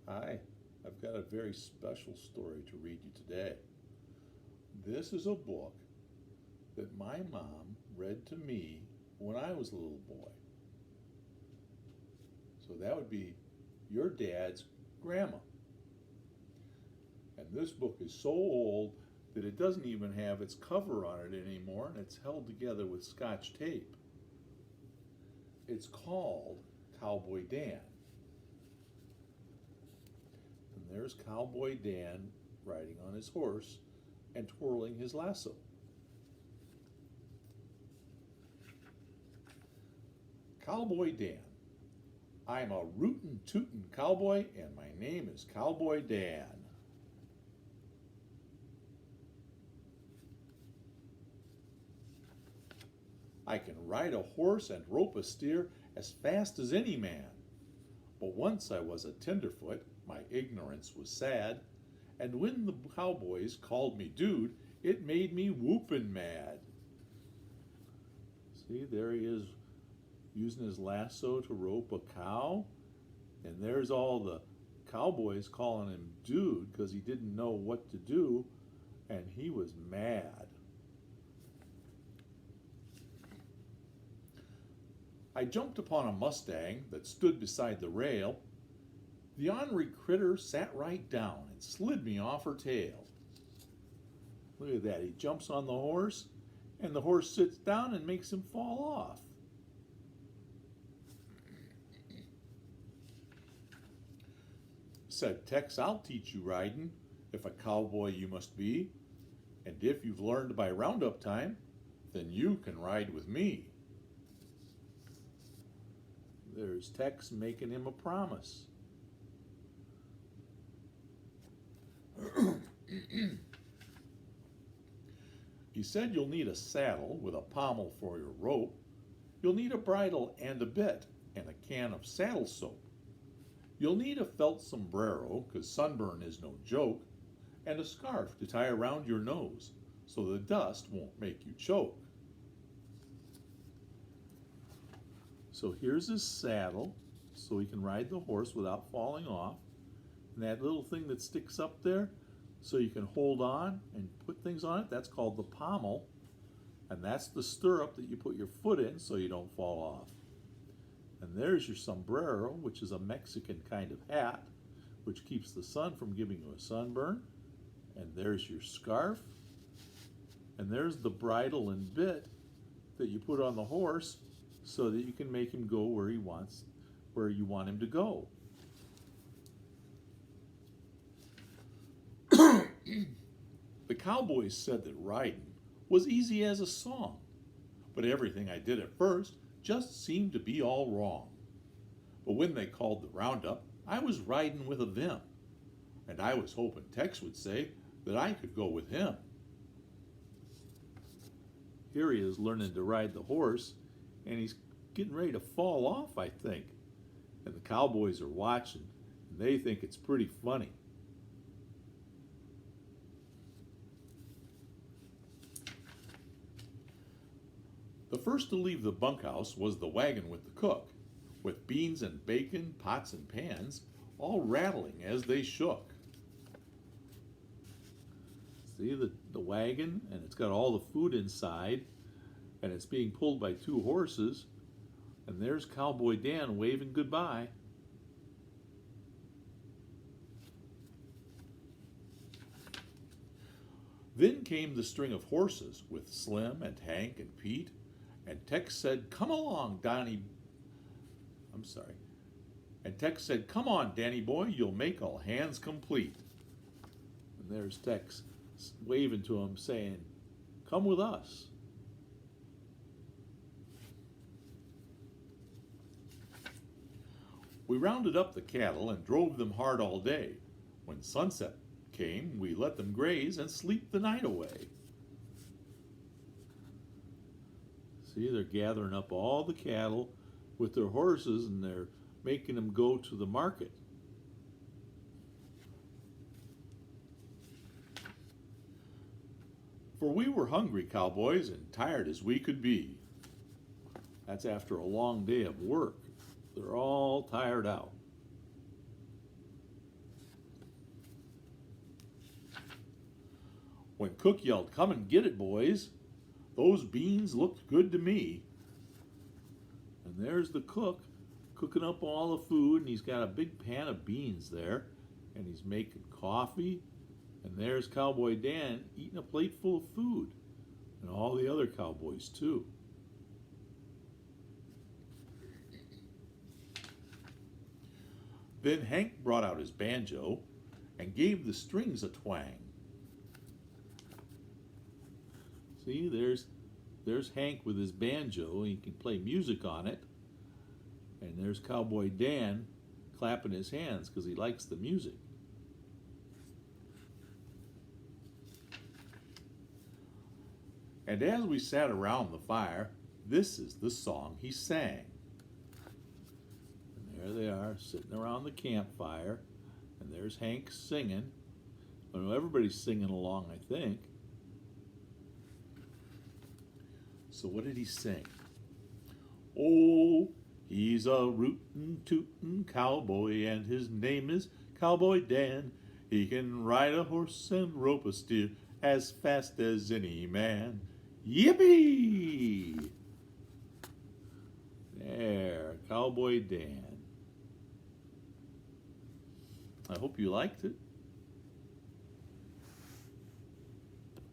Hi, I've got a very special story to read you today. This is a book that my mom read to me when I was a little boy. So that would be your dad's grandma. And this book is so old that it doesn't even have its cover on it anymore, and it's held together with scotch tape. It's called Cowboy Dan. And there's Cowboy Dan riding on his horse and twirling his lasso. Cowboy Dan. I'm a rootin' tootin' cowboy, and my name is Cowboy Dan. I can ride a horse and rope a steer as fast as any man. But once I was a tenderfoot, my ignorance was sad, and when the cowboys called me dude, it made me whoopin' mad. See, there he is using his lasso to rope a cow, and there's all the cowboys calling him dude because he didn't know what to do, and he was mad. I jumped upon a Mustang that stood beside the rail. The ornery critter sat right down and slid me off her tail. Look at that, he jumps on the horse, and the horse sits down and makes him fall off. Said Tex, I'll teach you riding, if a cowboy you must be, and if you've learned by roundup time, then you can ride with me. There's Tex making him a promise. He said you'll need a saddle with a pommel for your rope. You'll need a bridle and a bit and a can of saddle soap. You'll need a felt sombrero, 'cause sunburn is no joke, and a scarf to tie around your nose so the dust won't make you choke. So here's his saddle so he can ride the horse without falling off. And that little thing that sticks up there so you can hold on and put things on it, that's called the pommel. And that's the stirrup that you put your foot in so you don't fall off. And there's your sombrero, which is a Mexican kind of hat, which keeps the sun from giving you a sunburn. And there's your scarf. And there's the bridle and bit that you put on the horse so that you can make him go where you want him to go. The cowboys said that riding was easy as a song, but everything I did at first just seemed to be all wrong. But when they called the roundup, I was riding with a vim, and I was hoping Tex would say that I could go with him. Here he is learning to ride the horse, and he's getting ready to fall off, I think. And the cowboys are watching, and they think it's pretty funny. The first to leave the bunkhouse was the wagon with the cook, with beans and bacon, pots and pans, all rattling as they shook. See the wagon, and it's got all the food inside, and it's being pulled by two horses, and there's Cowboy Dan waving goodbye. Then came the string of horses with Slim and Hank and Pete, and Tex said, "Come along, And Tex said, "Come on, Danny boy, you'll make all hands complete." And there's Tex waving to him, saying, "Come with us." We rounded up the cattle and drove them hard all day. When sunset came, we let them graze and sleep the night away. See, they're gathering up all the cattle with their horses, and they're making them go to the market. For we were hungry, cowboys, and tired as we could be. That's after a long day of work. They're all tired out. when Cook yelled, "Come and get it, boys. Those beans looked good to me." And there's the cook cooking up all the food, and he's got a big pan of beans there, and he's making coffee. And there's Cowboy Dan eating a plate full of food, and all the other cowboys too. Then Hank brought out his banjo and gave the strings a twang. See, there's Hank with his banjo. He can play music on it. And there's Cowboy Dan clapping his hands because he likes the music. And as we sat around the fire, this is the song he sang. And there they are, sitting around the campfire, and there's Hank singing. Well, everybody's singing along, I think. So what did he sing? Oh, he's a rootin' tootin' cowboy, and his name is Cowboy Dan. He can ride a horse and rope a steer as fast as any man. Yippee! There, Cowboy Dan. I hope you liked it.